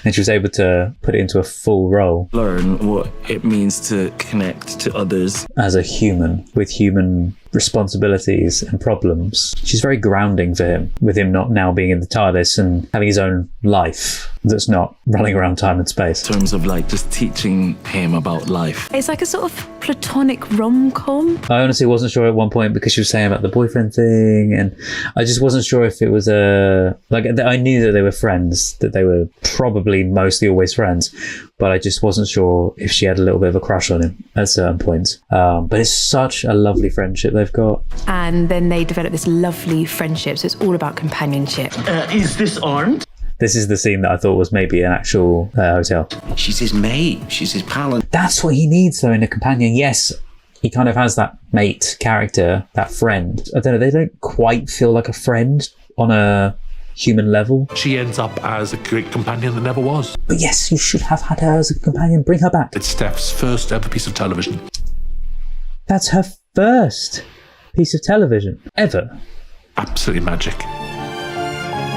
and she was able to put it into a full role. Learn what it means to connect to others. As a human, with human responsibilities and problems. She's very grounding for him, with him not now being in the TARDIS and having his own life that's not running around time and space. In terms of like just teaching him about life. It's like a sort of platonic rom-com. I honestly wasn't sure at one point, because she was saying about the boyfriend thing, and I just wasn't sure if it was I knew that they were friends, that they were probably mostly always friends, but I just wasn't sure if she had a little bit of a crush on him at certain points. But it's such a lovely friendship they've got. And then they develop this lovely friendship, so it's all about companionship. Is this armed? This is the scene that I thought was maybe an actual hotel. She's his mate. She's his pal. That's what he needs, though, in a companion. Yes, he kind of has that mate character, that friend. I don't know, they don't quite feel like a friend on a human level. She ends up as a great companion that never was. But yes, you should have had her as a companion. Bring her back. It's Steph's first ever piece of television. That's her first piece of television ever. Absolutely magic.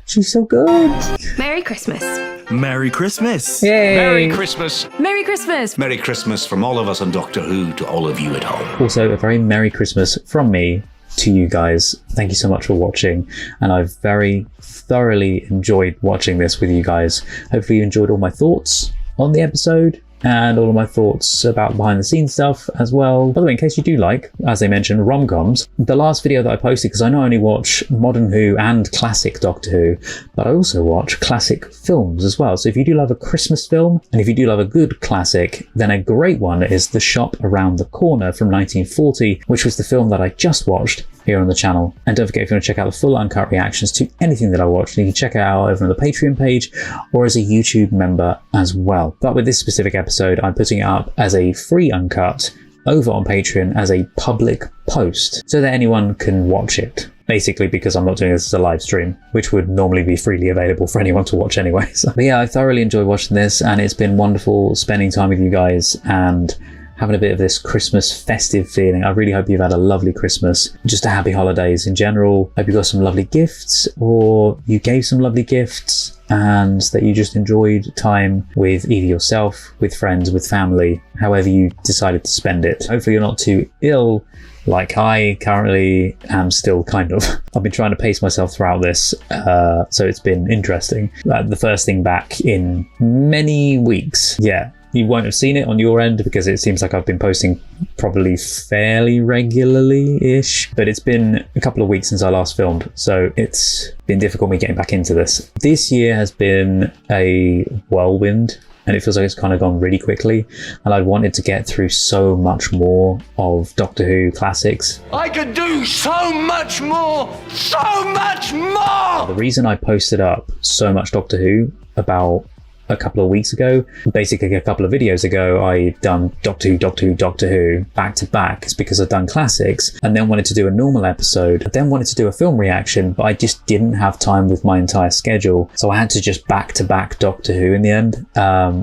She's so good. Merry Christmas. Merry Christmas. Yay. Merry Christmas. Merry Christmas. Merry Christmas from all of us on Doctor Who to all of you at home. Also, a very Merry Christmas from me to you guys. Thank you so much for watching, and I've very thoroughly enjoyed watching this with you guys. Hopefully you enjoyed all my thoughts on the episode and all of my thoughts about behind the scenes stuff as well. By the way, in case you do like, as I mentioned, rom-coms, the last video that I posted, because I not only watch Modern Who and classic Doctor Who, but I also watch classic films as well. So if you do love a Christmas film, and if you do love a good classic, then a great one is The Shop Around the Corner from 1940, which was the film that I just watched here on the channel. And don't forget, if you want to check out the full uncut reactions to anything that I watched, you can check it out over on the Patreon page or as a YouTube member as well. But with this specific episode, I'm putting it up as a free uncut over on Patreon as a public post so that anyone can watch it. Basically because I'm not doing this as a live stream, which would normally be freely available for anyone to watch anyway. So, but yeah, I thoroughly enjoyed watching this, and it's been wonderful spending time with you guys and having a bit of this Christmas festive feeling. I really hope you've had a lovely Christmas, just a happy holidays in general. Hope you got some lovely gifts, or you gave some lovely gifts, and that you just enjoyed time with either yourself, with friends, with family, however you decided to spend it. Hopefully you're not too ill like I currently am still kind of. I've been trying to pace myself throughout this, so it's been interesting. The first thing back in many weeks. Yeah. You won't have seen it on your end because it seems like I've been posting probably fairly regularly-ish, but it's been a couple of weeks since I last filmed, so it's been difficult me getting back into this. This year has been a whirlwind, and it feels like it's kind of gone really quickly, and I wanted to get through so much more of Doctor Who classics. I could do so much more! So much more! The reason I posted up so much Doctor Who about a couple of weeks ago, basically a couple of videos ago, I done Doctor Who back to back. It's because I've done classics and then wanted to do a normal episode. I then wanted to do a film reaction, but I just didn't have time with my entire schedule, so I had to just back to back Doctor Who in the end,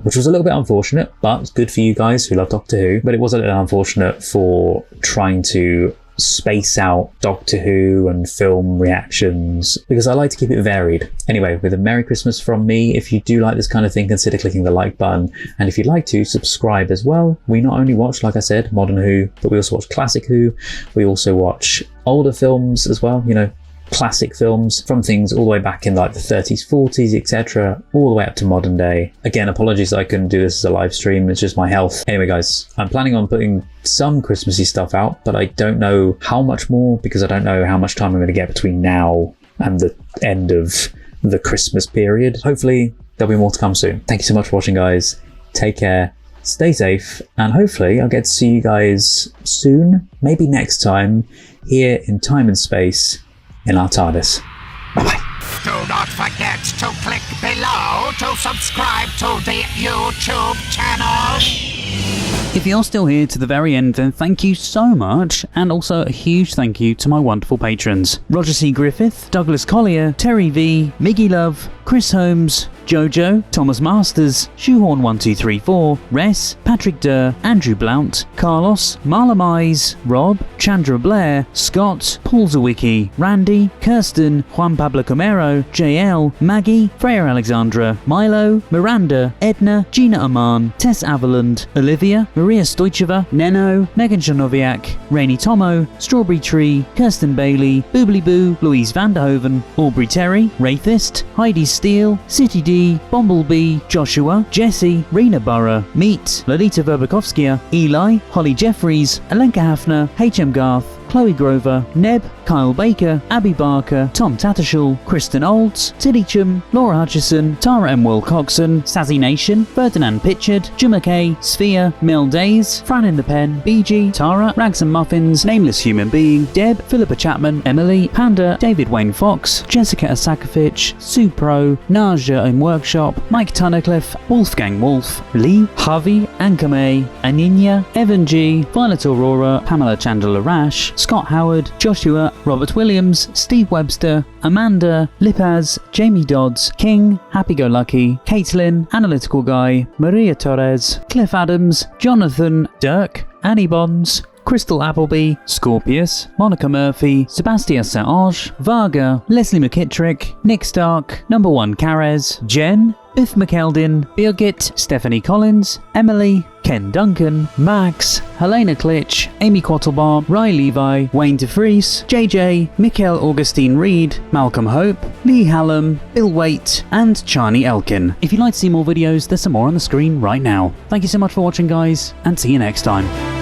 which was a little bit unfortunate, but it's good for you guys who love Doctor Who. But it was a little unfortunate for trying to space out Doctor Who and film reactions, because I like to keep it varied. Anyway, with a Merry Christmas from me. If you do like this kind of thing, consider clicking the like button, and if you'd like to, subscribe as well. We not only watch, like I said, Modern Who, but we also watch Classic Who. We also watch older films as well, you know, classic films from things all the way back in like the 30s, 40s, etc., all the way up to modern day. Again, apologies that I couldn't do this as a live stream, it's just my health. Anyway guys, I'm planning on putting some Christmassy stuff out, but I don't know how much more, because I don't know how much time I'm going to get between now and the end of the Christmas period. Hopefully there'll be more to come soon. Thank you so much for watching guys, take care, stay safe, and hopefully I'll get to see you guys soon, maybe next time, here in time and space in our TARDIS. Bye-bye. Do not forget to click below to subscribe to the YouTube channel. If you're still here to the very end, then thank you so much, and also a huge thank you to my wonderful patrons: Roger C. Griffith, Douglas Collier, Terry V, Miggy Love, Chris Holmes, Jojo, Thomas Masters, Shoehorn1234, Res, Patrick Durr, Andrew Blount, Carlos, Marla Mize, Rob, Chandra Blair, Scott, Paul Zawicki, Randy, Kirsten, Juan Pablo Camero, JL, Maggie, Freya Alexandra, Milo, Miranda, Edna, Gina Aman, Tess Avaland, Olivia, Maria Stoicheva, Neno, Megan Janoviak, Rainy Tomo, Strawberry Tree, Kirsten Bailey, Boobly Boo, Louise Vanderhoven, Aubrey Terry, Wraithist, Heidi Steele, City D, Bumblebee, Joshua, Jesse, Rena Burrow, Meet, Lolita Verbakovskia, Eli, Holly Jeffries, Alenka Hafner, HM Garth, Chloe Grover, Neb, Kyle Baker, Abby Barker, Tom Tattershall, Kristen Olds, Tilly Chum, Laura Hutchison, Tara M. Wilcoxon, Sazzy Nation, Ferdinand Pitchard, Juma K, Sphere, Mel Days, Fran in the Pen, BG, Tara, Rags and Muffins, Nameless Human Being, Deb, Philippa Chapman, Emily, Panda, David Wayne Fox, Jessica Asakovich, Sue Pro, Naja in Workshop, Mike Tunnicliffe, Wolfgang Wolf, Lee, Harvey, Ankame, Aninya, Evan G, Violet Aurora, Pamela Chandler Rash, Scott Howard, Joshua, Robert Williams, Steve Webster, Amanda, Lipaz, Jamie Dodds, King, Happy Go Lucky, Caitlin, Analytical Guy, Maria Torres, Cliff Adams, Jonathan, Dirk, Annie Bonds, Crystal Appleby, Scorpius, Monica Murphy, Sebastien St-Onge, Varga, Leslie McKittrick, Nick Stark, Number 1 Carez, Jen, Biff McKeldin, Birgit, Stephanie Collins, Emily, Ken Duncan, Max, Helena Klitsch, Amy Quattlebar, Ry Levi, Wayne DeFries, JJ, Mikhail Augustine Reed, Malcolm Hope, Lee Hallam, Bill Waite, and Charney Elkin. If you'd like to see more videos, there's some more on the screen right now. Thank you so much for watching, guys, and see you next time.